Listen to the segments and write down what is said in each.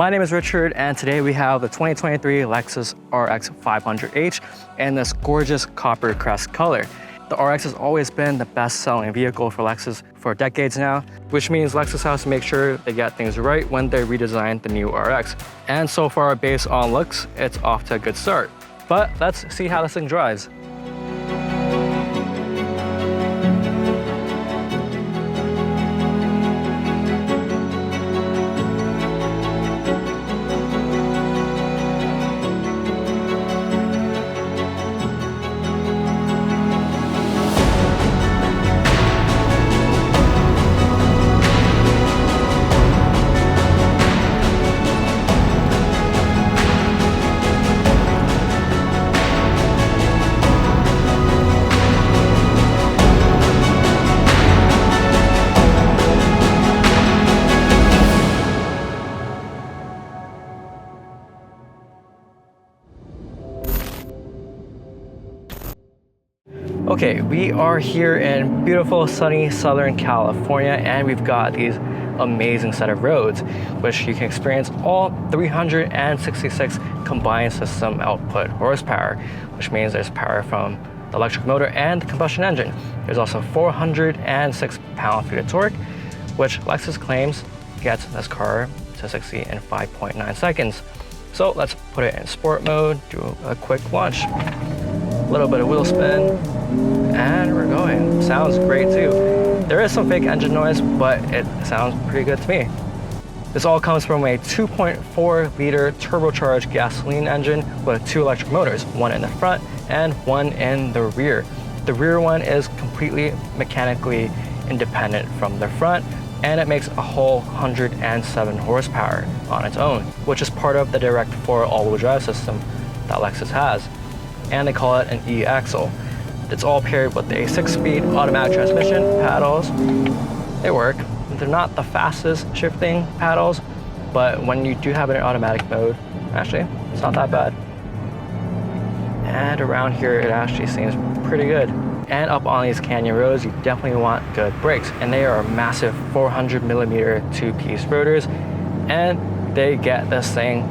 My name is Richard, and today we have the 2023 Lexus RX 500h in this gorgeous Copper Crest color. The RX has always been the best-selling vehicle for Lexus for decades now, which means Lexus has to make sure they get things right when they redesign the new RX. And so far, based on looks, it's off to a good start. But let's see how this thing drives. Okay, we are here in beautiful sunny Southern California, and we've got these amazing set of roads, which you can experience all 366 combined system output horsepower, which means there's power from the electric motor and the combustion engine. There's also 406 pound-feet of torque, which Lexus claims gets this car to 60 in 5.9 seconds. So let's put it in sport mode, do a quick launch. A little bit of wheel spin, and we're going. Sounds great too. There is some fake engine noise, but it sounds pretty good to me. This all comes from a 2.4 liter turbocharged gasoline engine with two electric motors, one in the front and one in the rear. The rear one is completely mechanically independent from the front, and it makes a whole 107 horsepower on its own, which is part of the direct 4 all-wheel drive system that Lexus has. And they call it an e-axle. It's all paired with a 6-speed automatic transmission paddles. They work. They're not the fastest shifting paddles, but when you do have it in automatic mode, actually, it's not that bad. And around here, it actually seems pretty good. And up on these canyon roads, you definitely want good brakes. And they are massive 400mm 2-piece rotors, and they get this thing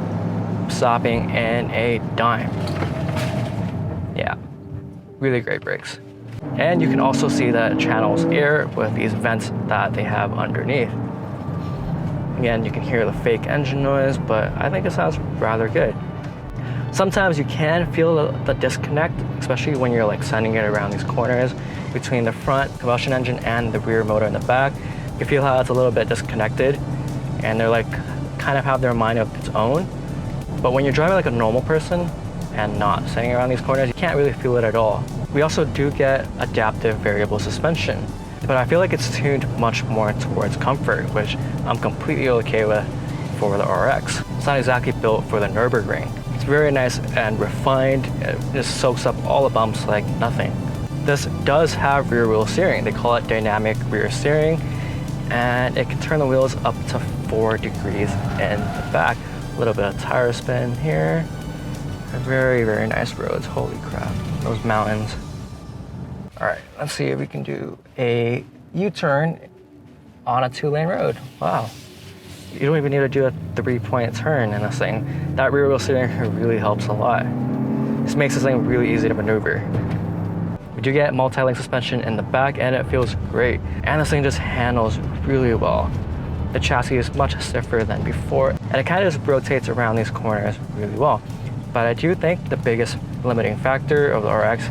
stopping in a dime. Yeah, really great brakes. And you can also see that it channels air with these vents that they have underneath. Again, you can hear the fake engine noise, but I think it sounds rather good. Sometimes you can feel the disconnect, especially when you're like sending it around these corners between the front combustion engine and the rear motor in the back. You feel how it's a little bit disconnected, and they're like kind of have their mind of its own. But when you're driving like a normal person and not sitting around these corners, you can't really feel it at all. We also do get adaptive variable suspension, but I feel like it's tuned much more towards comfort, which I'm completely okay with for the RX. It's not exactly built for the Nürburgring. It's very nice and refined. It just soaks up all the bumps like nothing. This does have rear wheel steering. They call it dynamic rear steering, and it can turn the wheels up to 4 degrees in the back. A little bit of tire spin here. Very, very nice roads. Holy crap, those mountains. All right, let's see if we can do a U-turn on a 2-lane road. Wow. You don't even need to do a 3-point turn in this thing. That rear wheel steering really helps a lot. This makes this thing really easy to maneuver. We do get multi-link suspension in the back, and it feels great. And this thing just handles really well. The chassis is much stiffer than before, and it kind of just rotates around these corners really well. But I do think the biggest limiting factor of the RX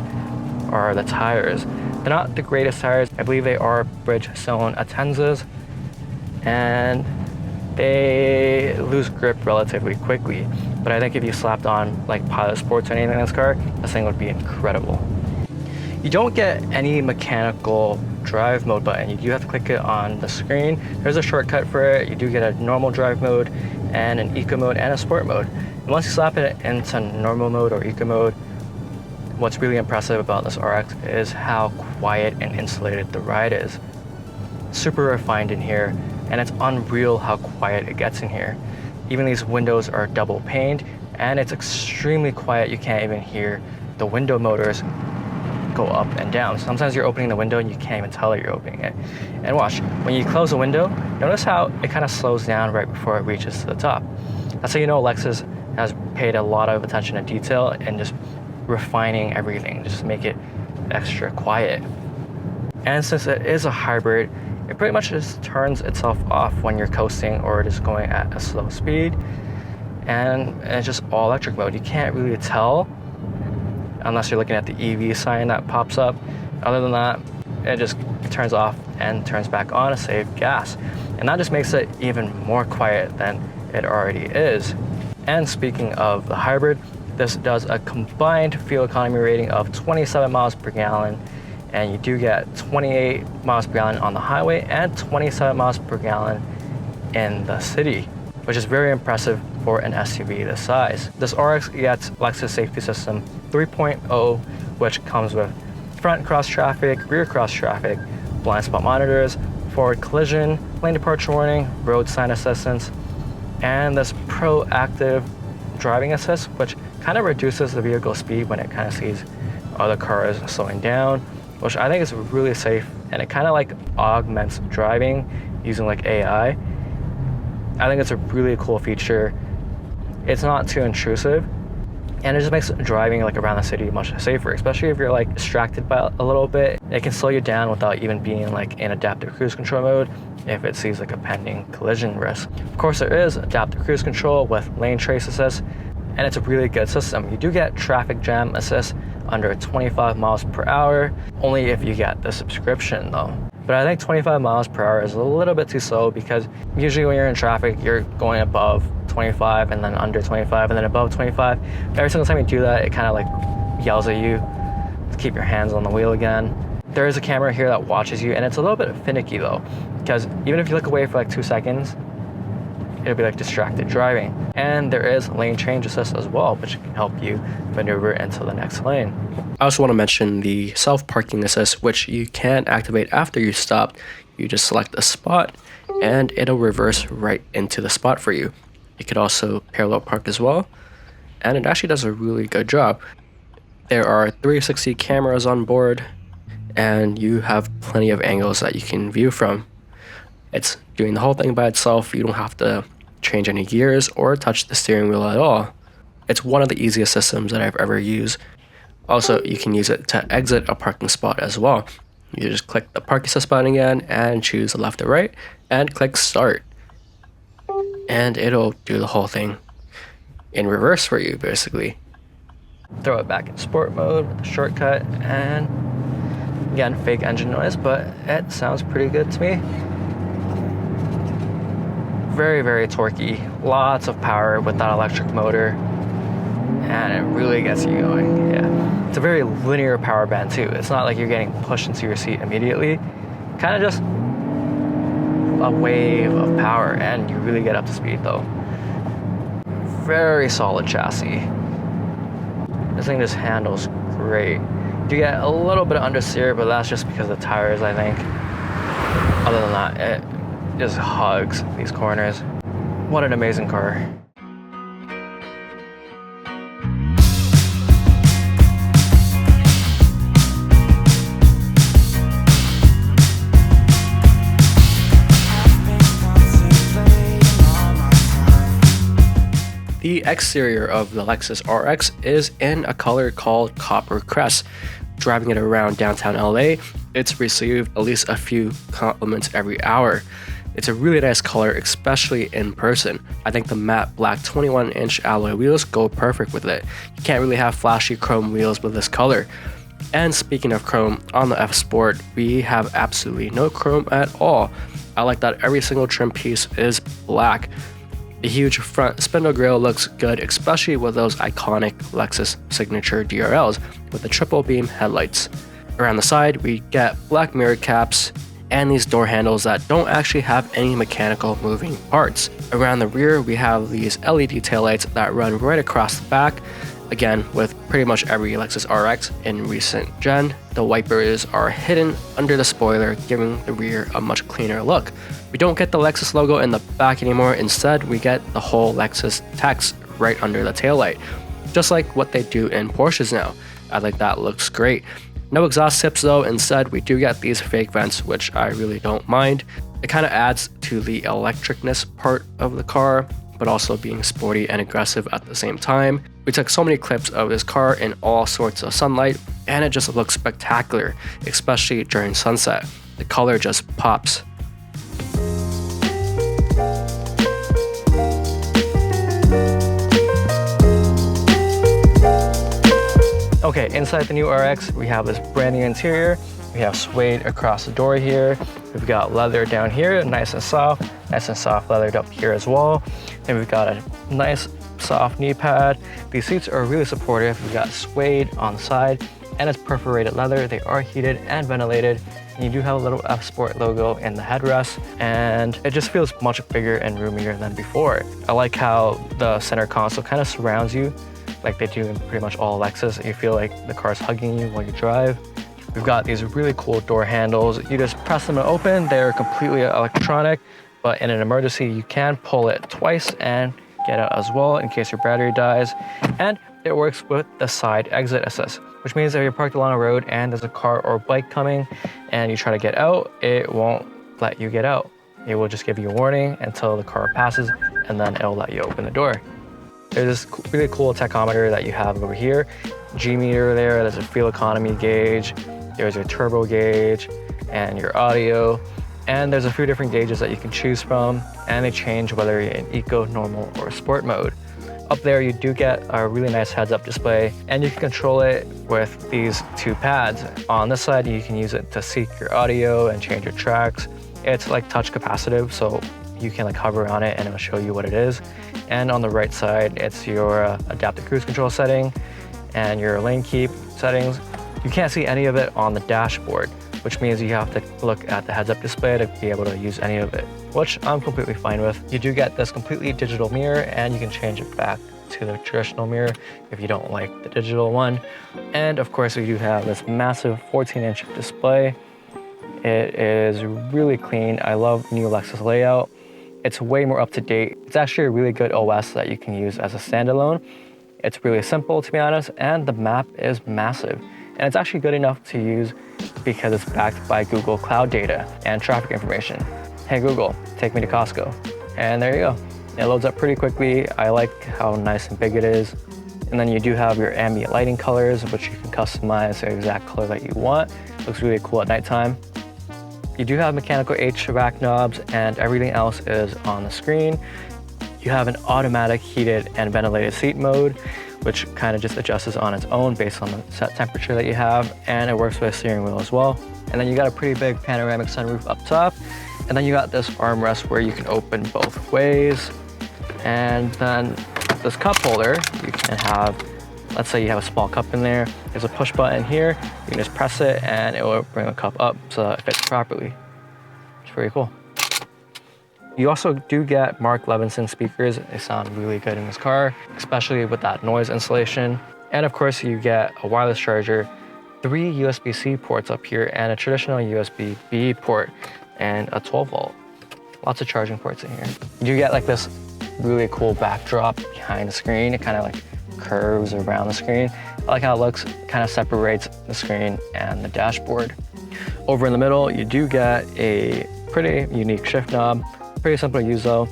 are the tires. They're not the greatest tires. I believe they are Bridgestone Atenzas, and they lose grip relatively quickly. But I think if you slapped on like Pilot Sports or anything in this car, this thing would be incredible. You don't get any mechanical drive mode button. You do have to click it on the screen. There's a shortcut for it. You do get a normal drive mode and an eco mode and a sport mode. And once you slap it into normal mode or eco mode, what's really impressive about this RX is how quiet and insulated the ride is. Super refined in here, and it's unreal how quiet it gets in here. Even these windows are double paned, and it's extremely quiet. You can't even hear the window motors go up and down. Sometimes you're opening the window and you can't even tell that you're opening it. And watch, when you close the window, notice how it kind of slows down right before it reaches to the top. That's how you know Lexus has paid a lot of attention to detail and just refining everything, just to make it extra quiet. And since it is a hybrid, it pretty much just turns itself off when you're coasting or just going at a slow speed. And it's just all electric mode. You can't really tell unless you're looking at the EV sign that pops up. Other than that, it just turns off and turns back on to save gas. And that just makes it even more quiet than it already is. And speaking of the hybrid, this does a combined fuel economy rating of 27 miles per gallon, and you do get 28 miles per gallon on the highway and 27 miles per gallon in the city, which is very impressive for an SUV this size. This RX gets Lexus Safety System 3.0, which comes with front cross traffic, rear cross traffic, blind spot monitors, forward collision, lane departure warning, road sign assistance, and this proactive driving assist, which kind of reduces the vehicle speed when it kind of sees other cars slowing down, which I think is really safe, and it kind of like augments driving using like AI. I think it's a really cool feature. It's not too intrusive, and it just makes driving like around the city much safer, especially if you're like distracted by a little bit. It can slow you down without even being like in adaptive cruise control mode if it sees like a pending collision risk. Of course, there is adaptive cruise control with lane trace assist, and it's a really good system. You do get traffic jam assist under 25 miles per hour, only if you get the subscription though. But I think 25 miles per hour is a little bit too slow, because usually when you're in traffic, you're going above 25 and then under 25 and then above 25. Every single time you do that, it kind of like yells at you to keep your hands on the wheel again. There is a camera here that watches you, and it's a little bit finicky though, because even if you look away for like 2 seconds, it'll be like distracted driving. And there is lane change assist as well, which can help you maneuver into the next lane. I also want to mention the self-parking assist, which you can activate after you stop. You just select a spot and it'll reverse right into the spot for you. It could also parallel park as well, and it actually does a really good job. There are 360 cameras on board, and you have plenty of angles that you can view from. It's doing the whole thing by itself. You don't have to change any gears or touch the steering wheel at all. It's one of the easiest systems that I've ever used. Also, you can use it to exit a parking spot as well. You just click the parking assist button again and choose the left or right and click start. And it'll do the whole thing in reverse for you, basically. Throw it back in sport mode with the shortcut, and again, fake engine noise, but it sounds pretty good to me. Very, very torquey, lots of power with that electric motor, and it really gets you going. Yeah, it's a very linear power band too. It's not like you're getting pushed into your seat immediately. Kind of just a wave of power, and you really get up to speed though. Very solid chassis. This thing just handles great. You get a little bit of understeer, but that's just because of the tires, I think. Other than that, it just hugs these corners. What an amazing car. The exterior of the Lexus RX is in a color called Copper Crest. Driving it around downtown LA, it's received at least a few compliments every hour. It's a really nice color, especially in person. I think the matte black 21-inch alloy wheels go perfect with it. You can't really have flashy chrome wheels with this color. And speaking of chrome, on the F Sport, we have absolutely no chrome at all. I like that every single trim piece is black. The huge front spindle grille looks good, especially with those iconic Lexus signature DRLs with the triple beam headlights. Around the side, we get black mirror caps and these door handles that don't actually have any mechanical moving parts. Around the rear, we have these LED taillights that run right across the back. Again, with pretty much every Lexus RX in recent gen, the wipers are hidden under the spoiler, giving the rear a much cleaner look. We don't get the Lexus logo in the back anymore. Instead, we get the whole Lexus text right under the taillight, just like what they do in Porsches now. I think that looks great. No exhaust tips though. Instead, we do get these fake vents, which I really don't mind. It kind of adds to the electricness part of the car, but also being sporty and aggressive at the same time. We took so many clips of this car in all sorts of sunlight, and it just looks spectacular, especially during sunset. The color just pops. Okay, inside the new RX, we have this brand new interior. We have suede across the door here. We've got leather down here, nice and soft leathered up here as well. And we've got a nice soft knee pad. These seats are really supportive. We've got suede on the side, and it's perforated leather. They are heated and ventilated. And you do have a little F Sport logo in the headrest, and it just feels much bigger and roomier than before. I like how the center console kind of surrounds you, like they do in pretty much all Lexus. You feel like the car's hugging you while you drive. We've got these really cool door handles. You just press them to open. They're completely electronic, but in an emergency, you can pull it twice and get out as well in case your battery dies. And it works with the side exit assist, which means if you're parked along a road and there's a car or bike coming and you try to get out, it won't let you get out. It will just give you a warning until the car passes, and then it'll let you open the door. There's this really cool tachometer that you have over here. G meter there, there's a fuel economy gauge, there's your turbo gauge, and your audio. And there's a few different gauges that you can choose from, and they change whether you're in eco, normal, or sport mode. Up there, you do get a really nice heads-up display, and you can control it with these two pads. On this side, you can use it to seek your audio and change your tracks. It's like touch capacitive, so you can like hover on it and it'll show you what it is. And on the right side, it's your adaptive cruise control setting and your lane keep settings. You can't see any of it on the dashboard, which means you have to look at the heads-up display to be able to use any of it, which I'm completely fine with. You do get this completely digital mirror, and you can change it back to the traditional mirror if you don't like the digital one. And of course, we do have this massive 14-inch display. It is really clean. I love the new Lexus layout. It's way more up to date. It's actually a really good OS that you can use as a standalone. It's really simple, to be honest, and the map is massive. And it's actually good enough to use because it's backed by Google Cloud data and traffic information. Hey Google, take me to Costco. And there you go. It loads up pretty quickly. I like how nice and big it is. And then you do have your ambient lighting colors, which you can customize the exact color that you want. Looks really cool at nighttime. You do have mechanical HVAC knobs, and everything else is on the screen. You have an automatic heated and ventilated seat mode, which kind of just adjusts on its own based on the set temperature that you have, and it works with the steering wheel as well. And then you got a pretty big panoramic sunroof up top, and then you got this armrest where you can open both ways. And then this cup holder, you can have, let's say you have a small cup in there, there's a push button here, you can just press it and it will bring the cup up so that it fits properly. It's pretty cool. You also do get Mark Levinson speakers. They sound really good in this car, especially with that noise insulation. And of course, you get a wireless charger, 3 USB-C ports up here, and a traditional USB-B port, and a 12-volt. Lots of charging ports in here. You do get like this really cool backdrop behind the screen. It kind of like curves around the screen. I like how it looks, kind of separates the screen and the dashboard. Over in the middle, you do get a pretty unique shift knob. Pretty simple to use though.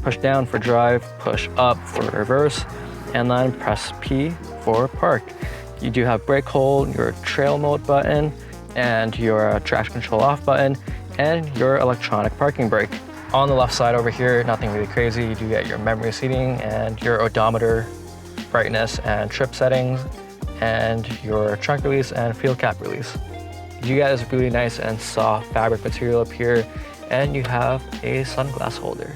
Push down for drive, push up for reverse, and then press P for park. You do have brake hold, your trail mode button, and your traction control off button, and your electronic parking brake. On the left side over here, nothing really crazy. You do get your memory seating and your odometer, brightness and trip settings, and your trunk release and fuel cap release. You get this really nice and soft fabric material up here, and you have a sunglass holder.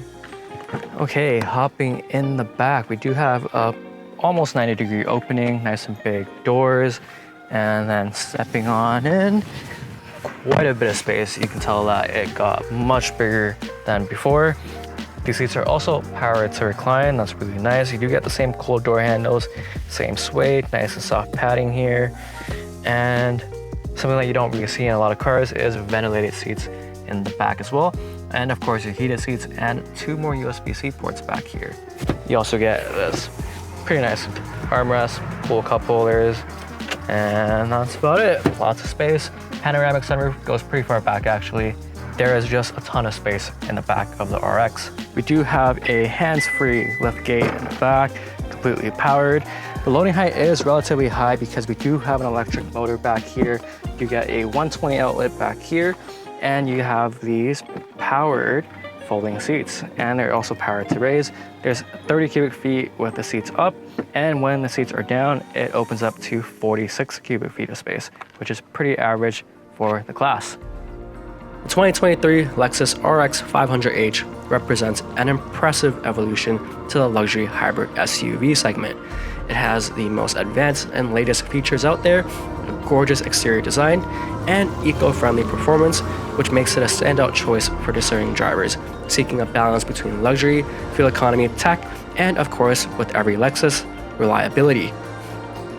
Okay, hopping in the back, we do have a almost 90-degree opening, nice and big doors, and then stepping on in, quite a bit of space. You can tell that it got much bigger than before. These seats are also powered to recline. That's really nice. You do get the same cool door handles, same suede, nice and soft padding here. And something that you don't really see in a lot of cars is ventilated seats in the back as well. And of course, your heated seats and 2 more USB-C ports back here. You also get this pretty nice armrest, cool cup holders, and that's about it. Lots of space. Panoramic sunroof goes pretty far back actually. there is just a ton of space in the back of the RX. We do have a hands-free lift gate in the back, completely powered. The loading height is relatively high because we do have an electric motor back here. You get a 120 outlet back here, and you have these powered folding seats, and they're also powered to raise. There's 30 cubic feet with the seats up, and when the seats are down, it opens up to 46 cubic feet of space, which is pretty average for the class. The 2023 Lexus RX 500h represents an impressive evolution to the luxury hybrid SUV segment. It has the most advanced and latest features out there, a gorgeous exterior design, and eco-friendly performance, which makes it a standout choice for discerning drivers seeking a balance between luxury, fuel economy, tech, and of course, with every Lexus, reliability.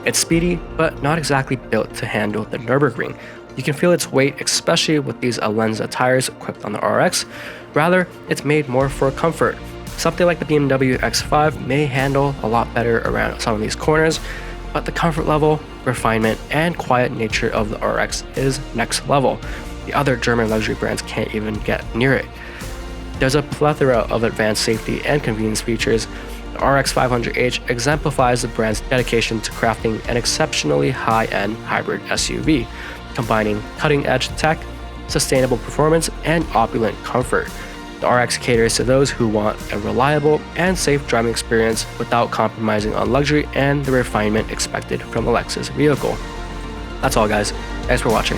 It's speedy, but not exactly built to handle the Nürburgring. You can feel its weight, especially with these Alenza tires equipped on the RX. Rather, it's made more for comfort. Something like the BMW X5 may handle a lot better around some of these corners, but the comfort level, refinement, and quiet nature of the RX is next level. The other German luxury brands can't even get near it. There's a plethora of advanced safety and convenience features. The RX 500h exemplifies the brand's dedication to crafting an exceptionally high-end hybrid SUV, combining cutting-edge tech, sustainable performance, and opulent comfort. The RX caters to those who want a reliable and safe driving experience without compromising on luxury and the refinement expected from a Lexus vehicle. That's all, guys. Thanks for watching.